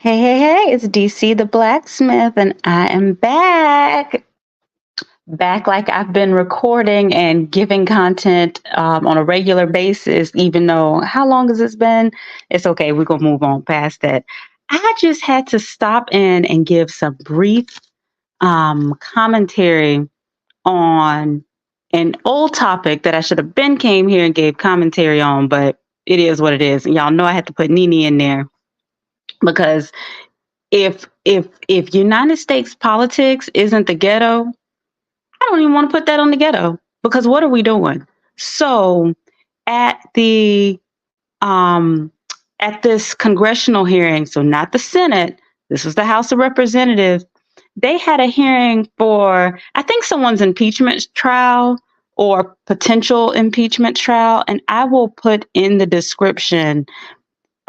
Hey, hey, hey, it's DC the Blacksmith, and I am back. Back like I've been recording and giving content on a regular basis, even though how long has this been? It's okay. We're going to move on past that. I just had to stop in and give some brief commentary on an old topic that I should have been came here and gave commentary on, but it is what it is. And y'all know I had to put Nene in there because if United States politics isn't the ghetto, I don't even want to put that on the ghetto because what are we doing? So at the um at this congressional hearing, so not the Senate, this was the House of Representatives, they had a hearing for I think someone's impeachment trial or potential impeachment trial, and I will put in the description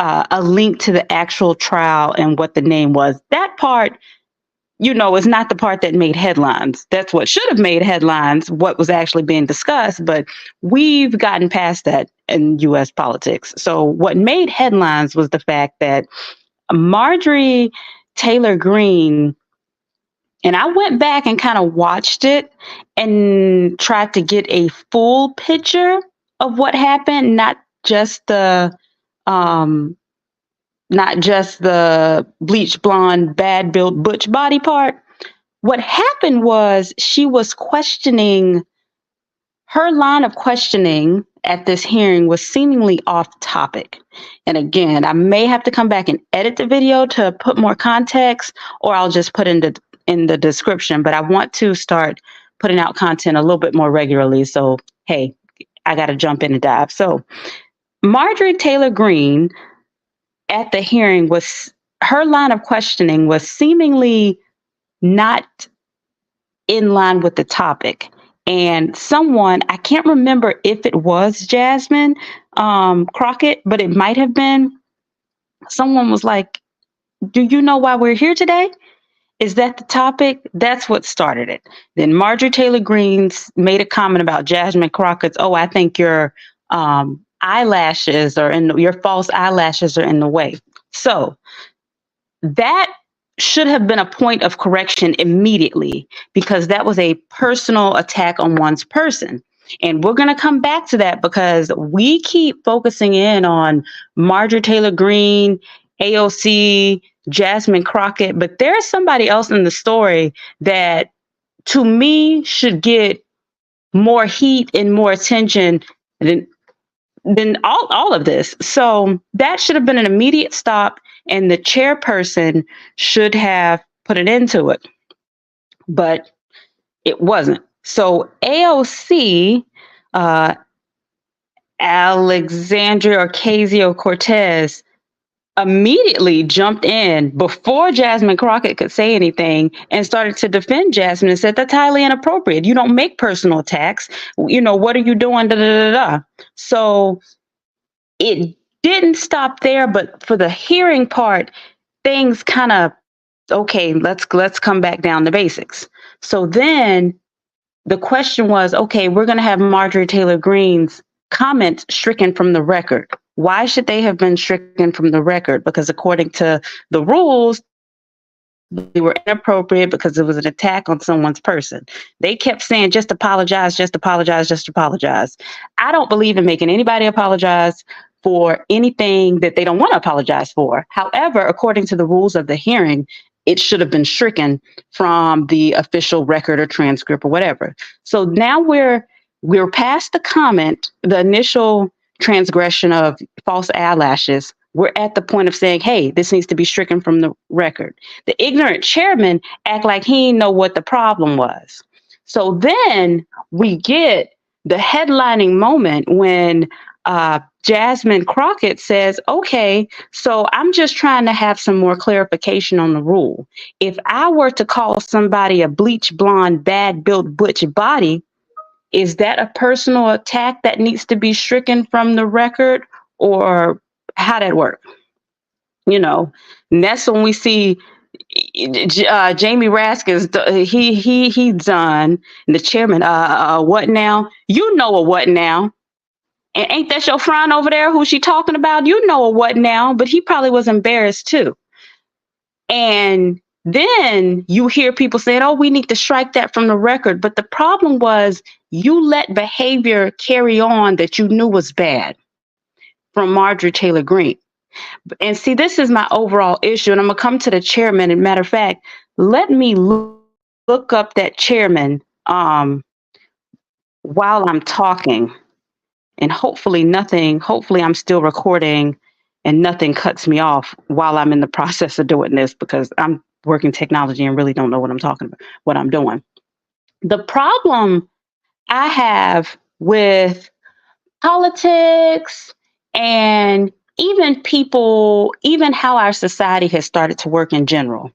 a link to the actual trial and what the name was. That part, is not the part that made headlines. That's what should have made headlines, what was actually being discussed, but we've gotten past that in US politics. So what made headlines was the fact that Marjorie Taylor Greene, and I went back and kind of watched it and tried to get a full picture of what happened, just the um not just the bleach blonde, bad built butch body part. What happened was she was questioning, her line of questioning at this hearing was seemingly off topic. And again, I may have to come back and edit the video to put more context, or I'll just put in the description. But I want to start putting out content a little bit more regularly. So, hey, I got to jump in and dive. So, Marjorie Taylor Greene at the hearing was her line of questioning was seemingly not in line with the topic. And someone, I can't remember if it was Jasmine Crockett, but it might have been, someone was like, do you know why we're here today? Is that the topic? That's what started it. Then Marjorie Taylor Greene made a comment about Jasmine Crockett's, oh, I think your eyelashes are your false eyelashes are in the way. So that should have been a point of correction immediately because that was a personal attack on one's person. And we're going to come back to that because we keep focusing in on Marjorie Taylor Greene, AOC, Jasmine Crockett, but there's somebody else in the story that to me should get more heat and more attention than all of this. So that should have been an immediate stop, and the chairperson should have put an end to it. But it wasn't. So AOC, Alexandria Ocasio-Cortez, immediately jumped in before Jasmine Crockett could say anything and started to defend Jasmine and said that's highly inappropriate. You don't make personal attacks. What are you doing? Da, da, da, da. So it didn't stop there, but for the hearing part, things kind of, okay, let's come back down to basics. So then the question was, okay, we're going to have Marjorie Taylor Greene's comments stricken from the record. Why should they have been stricken from the record? Because according to the rules, they were inappropriate because it was an attack on someone's person. They kept saying, just apologize, just apologize, just apologize. I don't believe in making anybody apologize for anything that they don't want to apologize for. However, according to the rules of the hearing, it should have been stricken from the official record or transcript or whatever. So now we're past the comment, the initial transgression of false eyelashes. We're at the point of saying, hey, this needs to be stricken from the record. The ignorant chairman act like he didn't know what the problem was. So then we get the headlining moment when Jasmine Crockett says, okay, so I'm just trying to have some more clarification on the rule. If I were to call somebody a bleach blonde, bad built butch body, is that a personal attack that needs to be stricken from the record, or how that work? And that's when we see Jamie Raskins, he's done, and the chairman, what now? You know a what now? And ain't that your friend over there who she talking about? You know a what now? But he probably was embarrassed too. And then you hear people saying, oh, we need to strike that from the record. But the problem was you let behavior carry on that you knew was bad from Marjorie Taylor Greene. And see, this is my overall issue. And I'm going to come to the chairman. And matter of fact, let me look up that chairman while I'm talking. And hopefully I'm still recording and nothing cuts me off while I'm in the process of doing this, because I'm working technology and really don't know what I'm talking about, what I'm doing. The problem I have with politics and even people, even how our society has started to work in general.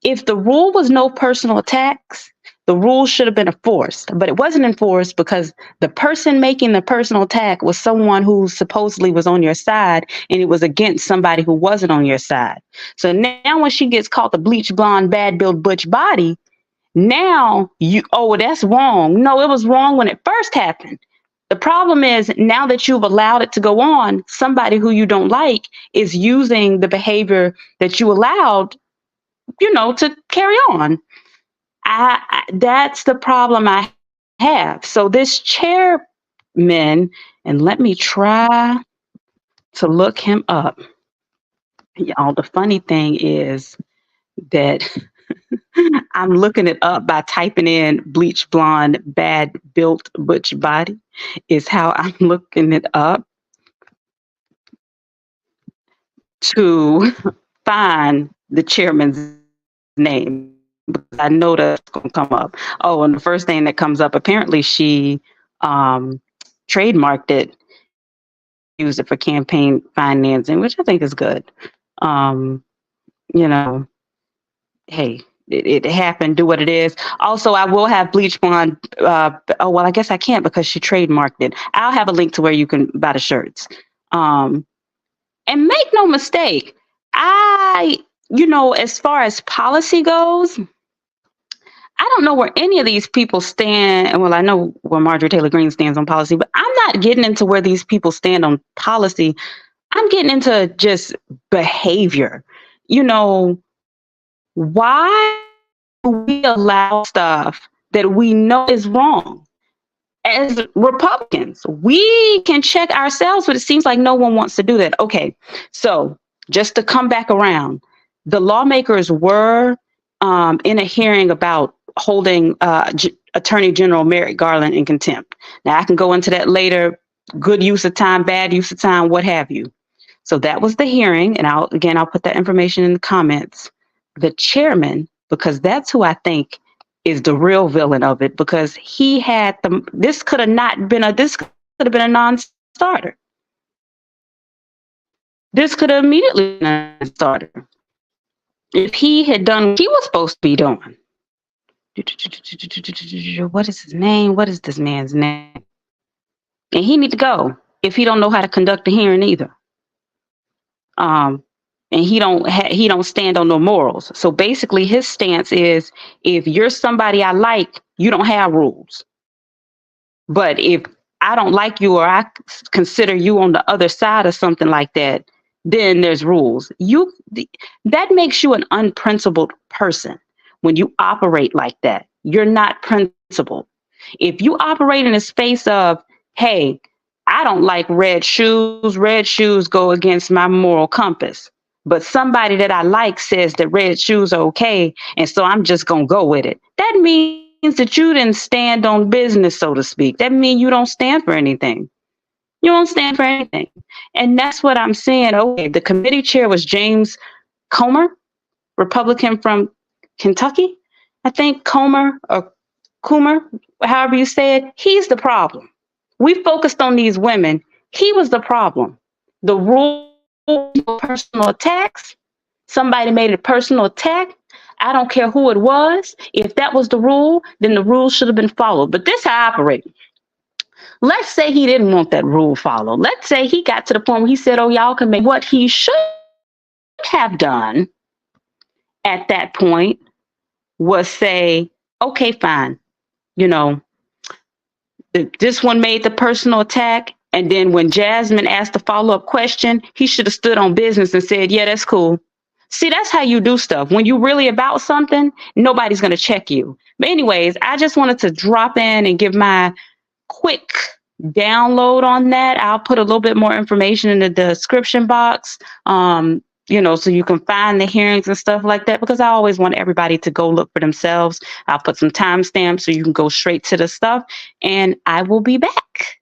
If the rule was no personal attacks, the rule should have been enforced, but it wasn't enforced because the person making the personal attack was someone who supposedly was on your side, and it was against somebody who wasn't on your side. So now when she gets called the bleach blonde, bad built butch body, now that's wrong. No, it was wrong when it first happened. The problem is now that you've allowed it to go on, somebody who you don't like is using the behavior that you allowed, to carry on. That's the problem I have. So this chairman, and let me try to look him up. Y'all, the funny thing is that I'm looking it up by typing in bleach blonde, bad built butch body is how I'm looking it up to find the chairman's name, because I know that's going to come up. Oh, and the first thing that comes up, apparently she trademarked it, used it for campaign financing, which I think is good. Hey, it happened, do what it is. Also, I will have bleach blonde. I guess I can't because she trademarked it. I'll have a link to where you can buy the shirts. And make no mistake, as far as policy goes, I don't know where any of these people stand. Well, I know where Marjorie Taylor Greene stands on policy, but I'm not getting into where these people stand on policy. I'm getting into just behavior. Why do we allow stuff that we know is wrong? As Republicans, we can check ourselves, but it seems like no one wants to do that. Okay, so just to come back around, the lawmakers were in a hearing about holding Attorney General Merrick Garland in contempt. Now, I can go into that later, good use of time, bad use of time, what have you. So that was the hearing, and I'll put that information in the comments. The chairman, because that's who I think is the real villain of it, because he had this could have been a non-starter. This could have immediately been a non-starter if he had done what he was supposed to be doing. What is his name? What is this man's name? And he need to go if he don't know how to conduct a hearing either. And he don't stand on no morals. So basically his stance is, if you're somebody I like, you don't have rules. But if I don't like you, or I consider you on the other side of something like that, then there's rules. That makes you an unprincipled person when you operate like that. You're not principled. If you operate in a space of, hey, I don't like red shoes. Red shoes go against my moral compass. But somebody that I like says that red shoes are okay, and so I'm just going to go with it. That means that you didn't stand on business, so to speak. That means you don't stand for anything. You don't stand for anything. And that's what I'm saying. Okay, the committee chair was James Comer, Republican from Kentucky. I think Comer, or Coomer, however you say it. He's the problem. We focused on these women. He was the problem. The rule, personal attacks. Somebody made a personal attack. I don't care who it was. If that was the rule, then the rule should have been followed. But this is how I operate. Let's say he didn't want that rule followed. Let's say he got to the point where he said, oh, y'all can make what he should have done at that point was say, okay, fine. This one made the personal attack. And then when Jasmine asked the follow-up question, he should have stood on business and said, yeah, that's cool. See, that's how you do stuff. When you're really about something, nobody's going to check you. But, anyways, I just wanted to drop in and give my quick download on that. I'll put a little bit more information in the description box, so you can find the hearings and stuff like that, because I always want everybody to go look for themselves. I'll put some timestamps so you can go straight to the stuff, and I will be back.